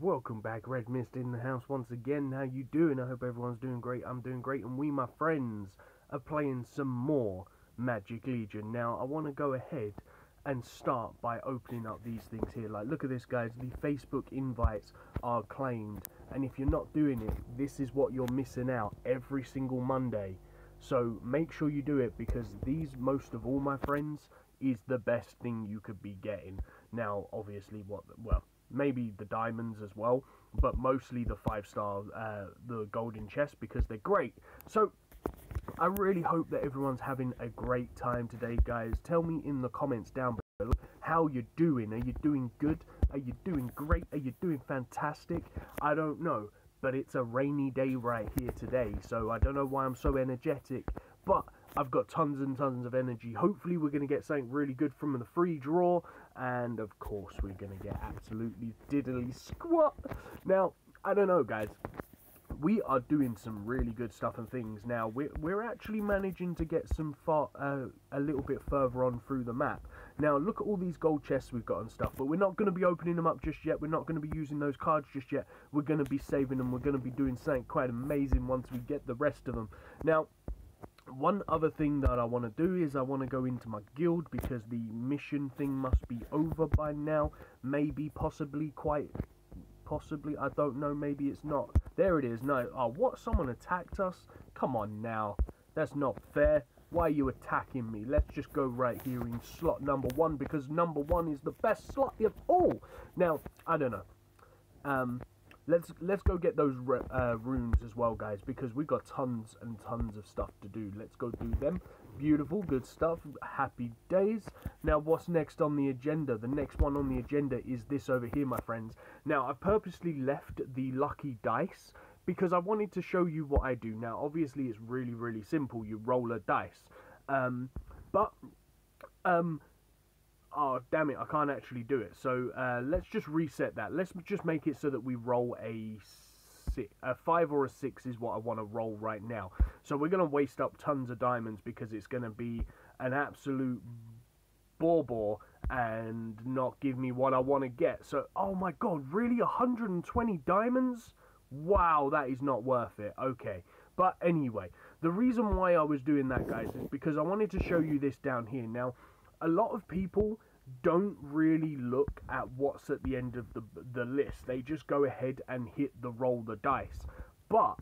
welcome back. Red Mist in the house once again. How you doing? I hope everyone's doing great. I'm doing great, and we, my friends, are playing some more Magic Legion. Now, I want to go ahead and start by opening up these things here. Like, look at this, guys. The Facebook invites are claimed, and if you're not doing it, this is what you're missing out every single Monday. So make sure you do it, because these, most of all, my friends, is the best thing you could be getting. Now, obviously, maybe the diamonds as well, but mostly the 5-star, the golden chest, because they're great. So I really hope that everyone's having a great time today, guys. Tell me in the comments down below how you're doing. Are you doing good? Are you doing great? Are you doing fantastic? I don't know, but it's a rainy day right here today, so I don't know why I'm so energetic, but I've got tons and tons of energy. Hopefully we're going to get something really good from the free draw, and of course we're going to get absolutely diddly squat. Now, I don't know, guys. We are doing some really good stuff and things. Now, we're actually managing to get some a little bit further on through the map. Now, look at all these gold chests we've got and stuff, but we're not going to be opening them up just yet. We're not going to be using those cards just yet. We're going to be saving them. We're going to be doing something quite amazing once we get the rest of them. Now, one other thing that I want to do is I want to go into my guild, because the mission thing must be over by now. Maybe, possibly, quite possibly, I don't know, maybe it's not. There it is. No, oh, what, someone attacked us? Come on now, that's not fair. Why are you attacking me? Let's just go right here in slot number 1, because number 1 is the best slot of all. Now, I don't know. Let's go get those runes as well, guys, because we've got tons and tons of stuff to do. Let's go do them. Beautiful, good stuff. Happy days. Now, what's next on the agenda? The next one on the agenda is this over here, my friends. Now, I purposely left the lucky dice because I wanted to show you what I do. Now, obviously, it's really, really simple. You roll a dice. Oh, damn it, I can't actually do it. So, let's just reset that. Let's just make it so that we roll a 5 or a 6 is what I want to roll right now. So we're going to waste up tons of diamonds, because it's going to be an absolute bore and not give me what I want to get. So, oh my god, really? 120 diamonds? Wow, that is not worth it. Okay. But anyway, the reason why I was doing that, guys, is because I wanted to show you this down here. Now, a lot of people don't really look at what's at the end of the list. They just go ahead and hit the roll the dice. But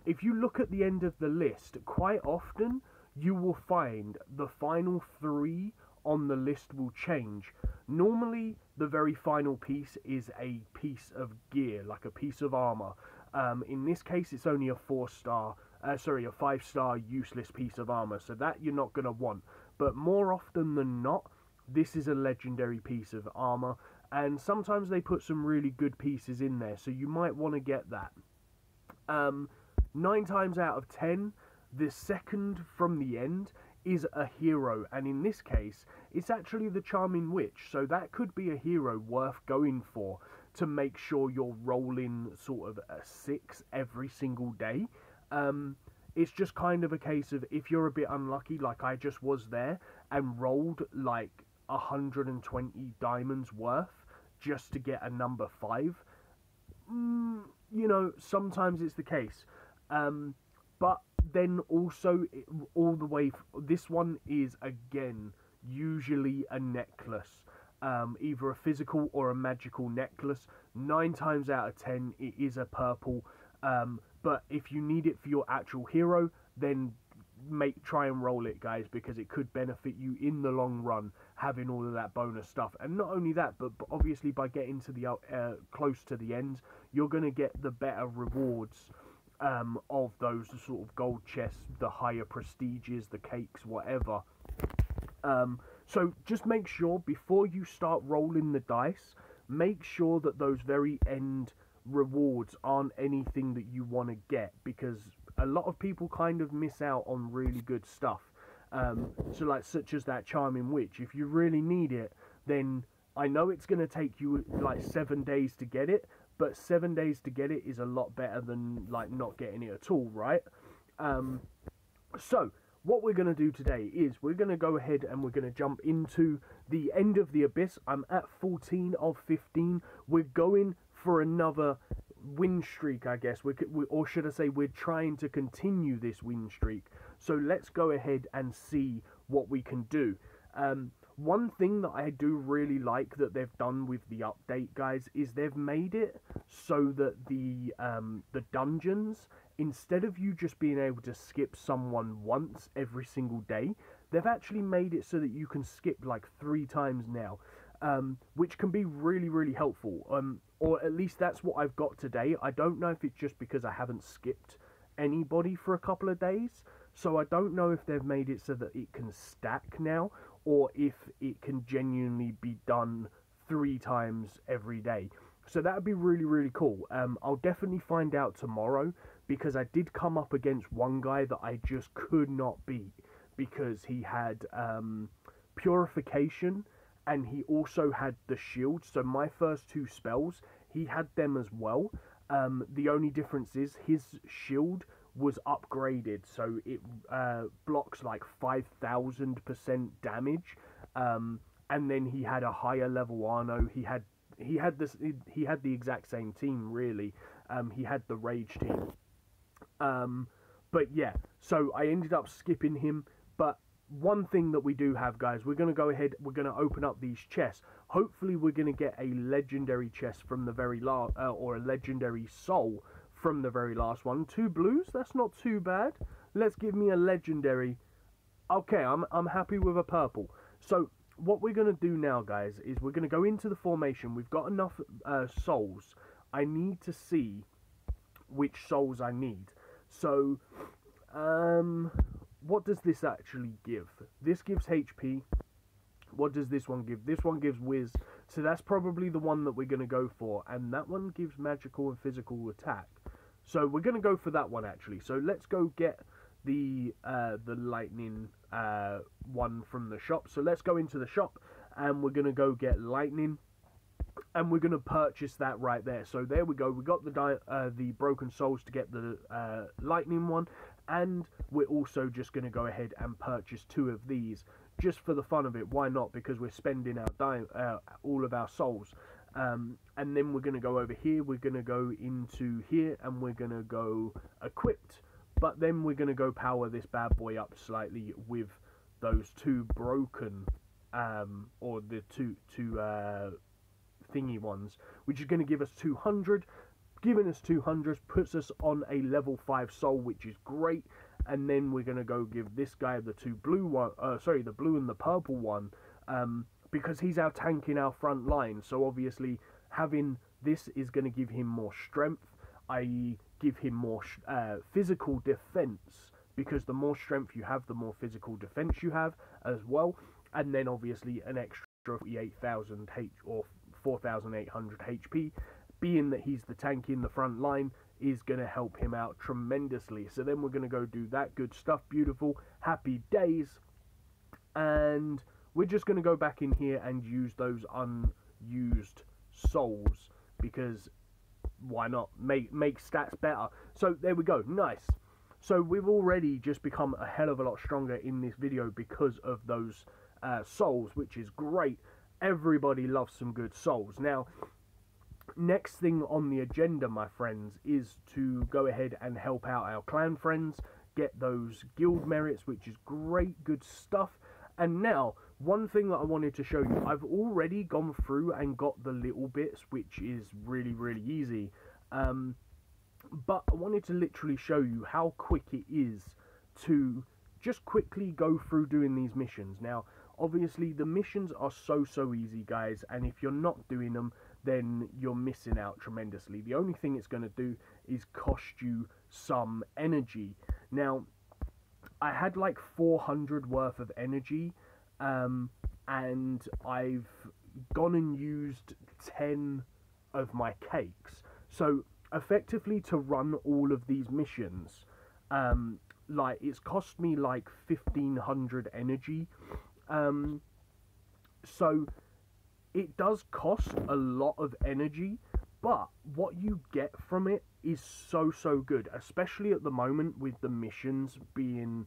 if you look at the end of the list, quite often you will find the final 3 on the list will change. Normally, the very final piece is a piece of gear, like a piece of armor. In this case, it's only a 4-star, a 5-star useless piece of armor, so that you're not going to want. But more often than not, this is a legendary piece of armor, and sometimes they put some really good pieces in there, so you might want to get that. 9 times out of 10, the second from the end is a hero, and in this case, it's actually the Charming Witch, so that could be a hero worth going for to make sure you're rolling sort of a 6 every single day. It's just kind of a case of, if you're a bit unlucky, like I just was there, and rolled like 120 diamonds worth just to get a number 5, you know, sometimes it's the case. But then also, all the way, this one is, again, usually a necklace. Either a physical or a magical necklace. 9 times out of 10, it is a purple. But if you need it for your actual hero, then try and roll it, guys, because it could benefit you in the long run, having all of that bonus stuff. And not only that, but obviously by getting to the close to the end, you're going to get the better rewards of those sort of gold chests, the higher prestiges, the cakes, whatever. So just make sure, before you start rolling the dice, make sure that those very end rewards aren't anything that you want to get, because a lot of people kind of miss out on really good stuff. So like, such as that Charming Witch, if you really need it, then I know it's going to take you like 7 days to get it, but 7 days to get it is a lot better than like not getting it at all, right? So what we're going to do today is we're going to go ahead and we're going to jump into the End of the Abyss. I'm at 14 of 15. We're going for another win streak, I guess. Or should I say, we're trying to continue this win streak. So let's go ahead and see what we can do. One thing that I do really like that they've done with the update, guys, is they've made it so that the dungeons, instead of you just being able to skip someone once every single day, they've actually made it so that you can skip like 3 times now, which can be really, really helpful. Or at least that's what I've got today. I don't know if it's just because I haven't skipped anybody for a couple of days, so I don't know if they've made it so that it can stack now, or if it can genuinely be done 3 times every day. So that would be really, really cool. I'll definitely find out tomorrow, because I did come up against one guy that I just could not beat, because he had purification, and he also had the shield. So my first 2 spells, he had them as well. The only difference is his shield was upgraded, so it blocks like 5,000% damage, and then he had a higher level Arno. He had the exact same team, really. He had the Rage team, but yeah, so I ended up skipping him. But one thing that we do have, guys, we're going to go ahead, we're going to open up these chests. Hopefully we're going to get a legendary chest from the very last, or a legendary soul from the very last one. 2 blues, that's not too bad. Let's give me a legendary. Okay, I'm happy with a purple. So what we're going to do now, guys, is we're going to go into the formation. We've got enough souls. I need to see which souls I need. So what does this actually give? This gives HP. What does this one give? This one gives Whiz. So that's probably the one that we're going to go for. And that one gives magical and physical attack. So we're going to go for that one, actually. So let's go get the lightning one from the shop. So let's go into the shop, and we're going to go get lightning. And we're going to purchase that right there. So there we go. We got the broken souls to get the lightning one. And we're also just going to go ahead and purchase 2 of these. Just for the fun of it. Why not? Because we're spending our all of our souls. And then we're going to go over here. We're going to go into here. And we're going to go equipped. But then we're going to go power this bad boy up slightly with those 2 broken, or the two thingy ones, which is going to give us 200. Giving us 200 puts us on a level 5 soul, which is great. And then we're going to go give this guy the 2 blue one, the blue and the purple one, because he's our tank in our front line. So obviously having this is going to give him more strength, i.e. give him more physical defense, because the more strength you have, the more physical defense you have as well. And then obviously an extra 48,000 or 4,800 HP, being that he's the tank in the front line, is going to help him out tremendously. So then we're going to go do that good stuff. Beautiful. Happy days. And we're just going to go back in here and use those unused souls, because why not? Make stats better. So there we go. Nice. So we've already just become a hell of a lot stronger in this video because of those souls, which is great. Everybody loves some good souls. Now, next thing on the agenda, my friends, is to go ahead and help out our clan friends, get those guild merits, which is great, good stuff. And now, one thing that I wanted to show you, I've already gone through and got the little bits, which is really, really easy. But I wanted to literally show you how quick it is to just quickly go through doing these missions. Now, obviously, the missions are so easy, guys, and if you're not doing them, then you're missing out tremendously. The only thing it's going to do is cost you some energy. Now, I had like 400 worth of energy, and I've gone and used 10 of my cakes. So, effectively, to run all of these missions, like, it's cost me like 1,500 energy. So it does cost a lot of energy, but what you get from it is so good, especially at the moment with the missions being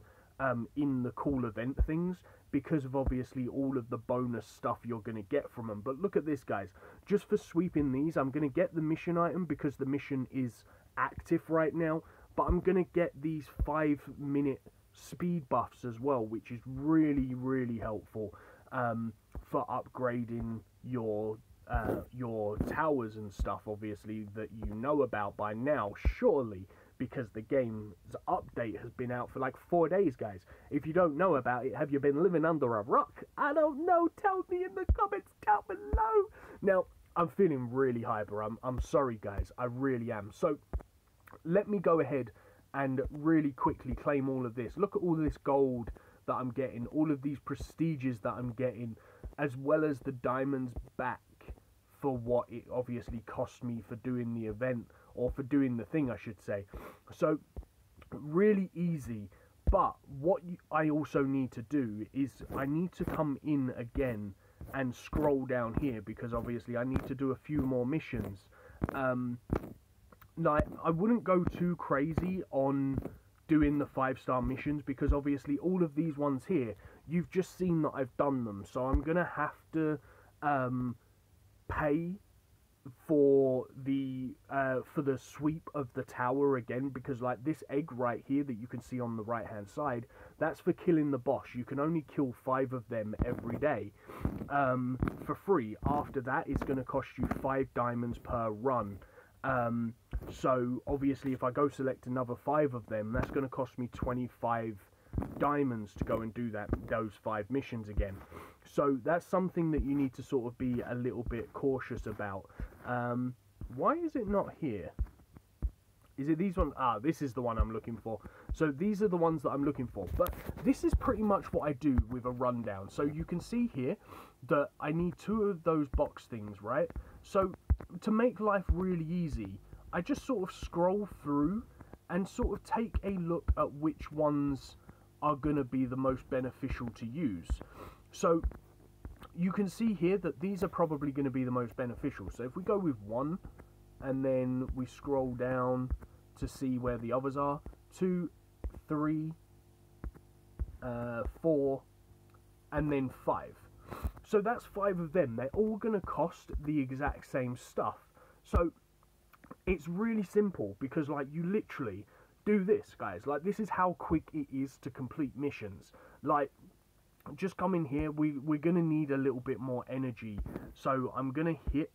in the cool event things, because of obviously all of the bonus stuff you're going to get from them. But look at this, guys. Just for sweeping these, I'm going to get the mission item because the mission is active right now, but I'm going to get these 5-minute speed buffs as well, which is really, really helpful for upgrading your towers and stuff, obviously, that you know about by now, surely, because the game's update has been out for like 4 days, guys. If you don't know about it, have you been living under a rock? I don't know. Tell me in the comments down below. Now, I'm feeling really hyper. I'm sorry, guys. I really am. So, let me go ahead and really quickly claim all of this. Look at all this gold that I'm getting, all of these prestiges that I'm getting, as well as the diamonds back for what it obviously cost me for doing the event, or for doing the thing, I should say. So, really easy. But what I also need to do is I need to come in again and scroll down here, because obviously I need to do a few more missions. Like, I wouldn't go too crazy on doing the 5-star missions, because obviously all of these ones here, you've just seen that I've done them. So I'm going to have to pay for the sweep of the tower again, because like this egg right here that you can see on the right hand side, that's for killing the boss. You can only kill 5 of them every day for free. After that, it's going to cost you 5 diamonds per run. So obviously if I go select another 5 of them, that's going to cost me 25 diamonds to go and do those 5 missions again. So that's something that you need to sort of be a little bit cautious about. Why is it not here? Is it these ones? Ah, this is the one I'm looking for. So these are the ones that I'm looking for. But this is pretty much what I do with a rundown. So you can see here that I need 2 of those box things, right? So to make life really easy, I just sort of scroll through and sort of take a look at which ones are going to be the most beneficial to use. So you can see here that these are probably going to be the most beneficial. So if we go with 1 and then we scroll down to see where the others are, 2, 3, 4, and then 5. So that's 5 of them. They're all going to cost the exact same stuff. So it's really simple, because like you literally do this, guys. Like, this is how quick it is to complete missions. Like, just come in here. We're going to need a little bit more energy. So I'm going to hit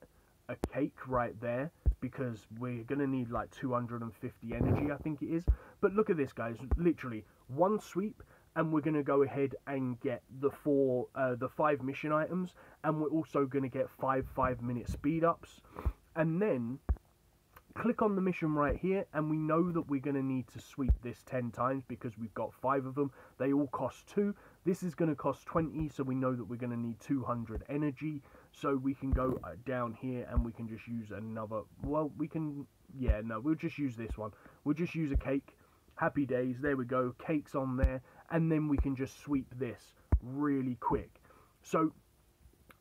a cake right there, because we're going to need like 250 energy, I think it is. But look at this, guys. Literally 1 sweep, and we're going to go ahead and get the 5 mission items, and we're also going to get 5 5-minute speed ups. And then click on the mission right here, and we know that we're going to need to sweep this 10 times because we've got 5 of them. They all cost 2. This is going to cost 20, so we know that we're going to need 200 energy. So we can go down here and we can just use another, well, we can, yeah, no, we'll just use this one. We'll just use a cake. Happy days, there we go, cake's on there, and then we can just sweep this really quick. So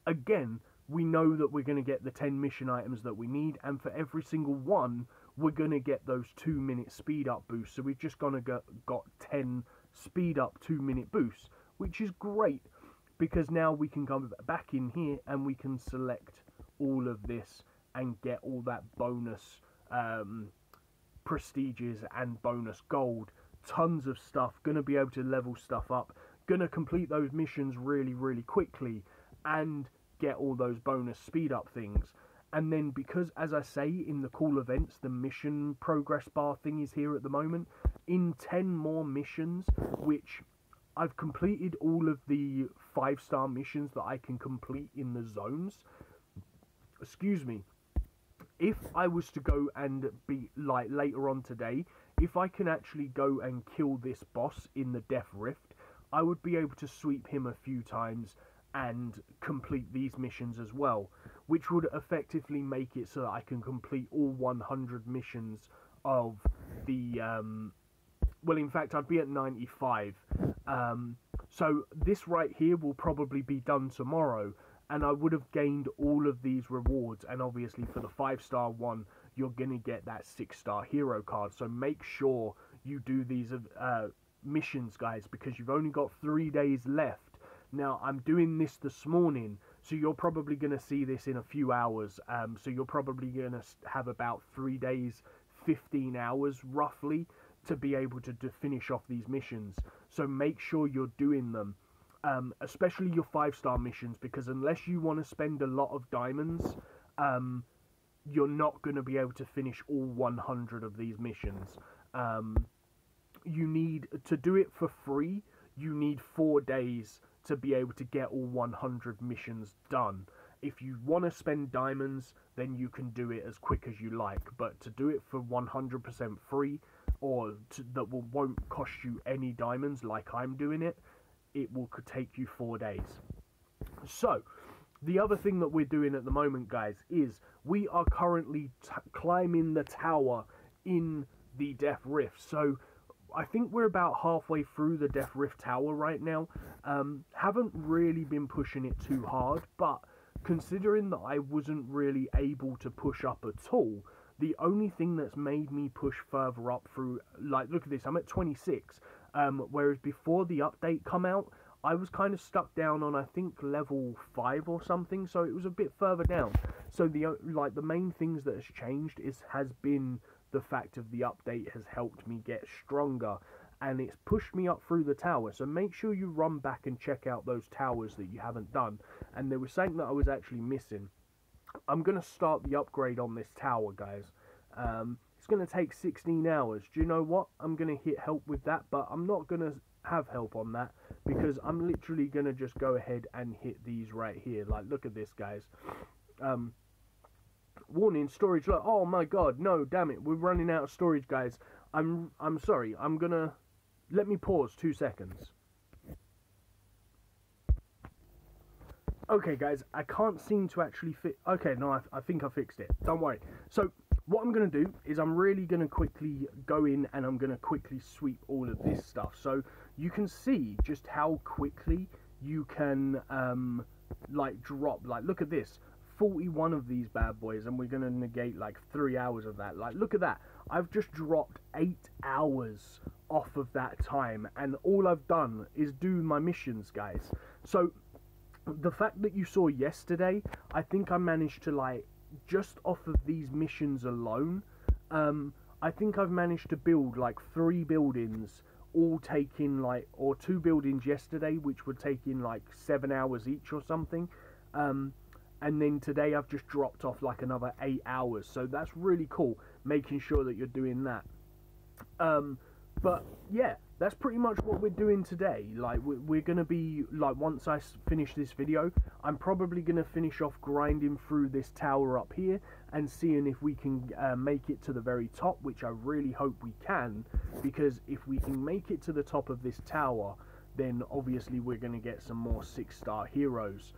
again, we know that we're going to get the 10 mission items that we need, and for every single one, we're going to get those 2-minute speed up boosts. So we've just got 10 speed up 2-minute boosts, which is great, because now we can come back in here and we can select all of this and get all that bonus prestiges and bonus gold. Tons of stuff, going to be able to level stuff up, going to complete those missions really, really quickly, and get all those bonus speed up things. And then, because as I say, in the cool events, the mission progress bar thing is here at the moment, in 10 more missions, which I've completed all of the 5-star missions that I can complete in the zones. Excuse me. If I was to go and be like later on today, if I can actually go and kill this boss in the Death Rift, I would be able to sweep him a few times and complete these missions as well, which would effectively make it so that I can complete all 100 missions of the well, in fact, I'd be at 95. So this right here will probably be done tomorrow, and I would have gained all of these rewards. And obviously for the 5-star one, you're going to get that 6-star hero card. So make sure you do these missions, guys, because you've only got 3 days left. Now, I'm doing this morning, so you're probably going to see this in a few hours. So you're probably going to have about 3 days, 15 hours roughly, to be able to finish off these missions. So make sure you're doing them, especially your 5-star missions, because unless you want to spend a lot of diamonds, you're not going to be able to finish all 100 of these missions. You need to do it for free. You need 4 days to be able to get all 100 missions done. If you want to spend diamonds, then you can do it as quick as you like, but to do it for 100% free, or that won't cost you any diamonds like I'm doing it, it will take you 4 days. So the other thing that we're doing at the moment, guys, is we are currently climbing the tower in the Death Rift. So I think we're about halfway through the Death Rift tower right now. Haven't really been pushing it too hard, but considering that I wasn't really able to push up at all, the only thing that's made me push further up through, like, look at this, I'm at 26, whereas before the update come out, I was kind of stuck down on, I think, level 5 or something, so it was a bit further down. So the main things that has changed has been the fact of the update has helped me get stronger, and it's pushed me up through the tower. So make sure you run back and check out those towers that you haven't done. And there was something that I was actually missing. I'm going to start the upgrade on this tower, guys. It's going to take 16 hours. Do you know what? I'm going to hit help with that, but I'm not going to have help on that, because I'm literally going to just go ahead and hit these right here. Like, look at this, guys. Warning, storage low. Oh my god, no, damn it, we're running out of storage, guys. I'm sorry, I'm gonna... Let me pause 2 seconds. Okay, guys, I can't seem to actually fit... Okay, no, I think I fixed it. Don't worry. So, what I'm going to do is I'm really going to quickly go in and I'm going to quickly sweep all of this stuff. So, you can see just how quickly you can, like, drop. Like, look at this. 41 of these bad boys, and we're going to negate, like, 3 hours of that. Like, look at that. I've just dropped 8 hours off of that time, and all I've done is do my missions, guys. So, the fact that you saw yesterday, I think I managed to, like, just off of these missions alone, I think I've managed to build, like, 3 buildings, all taking, like, or 2 buildings yesterday, which would take in, like, 7 hours each or something, and then today I've just dropped off, like, another 8 hours, so that's really cool, making sure that you're doing that. But, yeah, that's pretty much what we're doing today. Like, we're going to be, like, once I finish this video, I'm probably going to finish off grinding through this tower up here and seeing if we can make it to the very top, which I really hope we can, because if we can make it to the top of this tower, then obviously we're going to get some more 6-star heroes.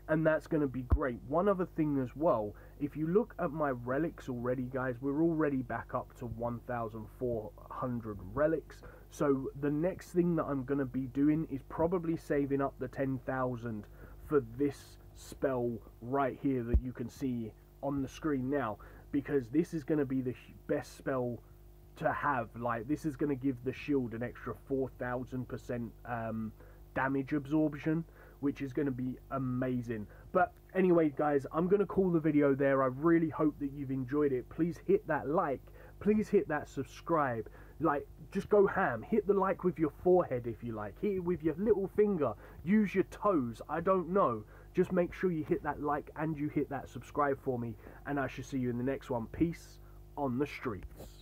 And that's going to be great. One other thing as well, if you look at my relics already, guys, we're already back up to 1,400 relics. So the next thing that I'm going to be doing is probably saving up the 10,000 for this spell right here that you can see on the screen now, because this is going to be the best spell to have. Like, this is going to give the shield an extra 4,000% damage absorption, which is going to be amazing. But anyway, guys, I'm going to call the video there. I really hope that you've enjoyed it. Please hit that like. Please hit that subscribe. Like, just go ham. Hit the like with your forehead if you like. Hit it with your little finger. Use your toes. I don't know. Just make sure you hit that like and you hit that subscribe for me. And I shall see you in the next one. Peace on the streets.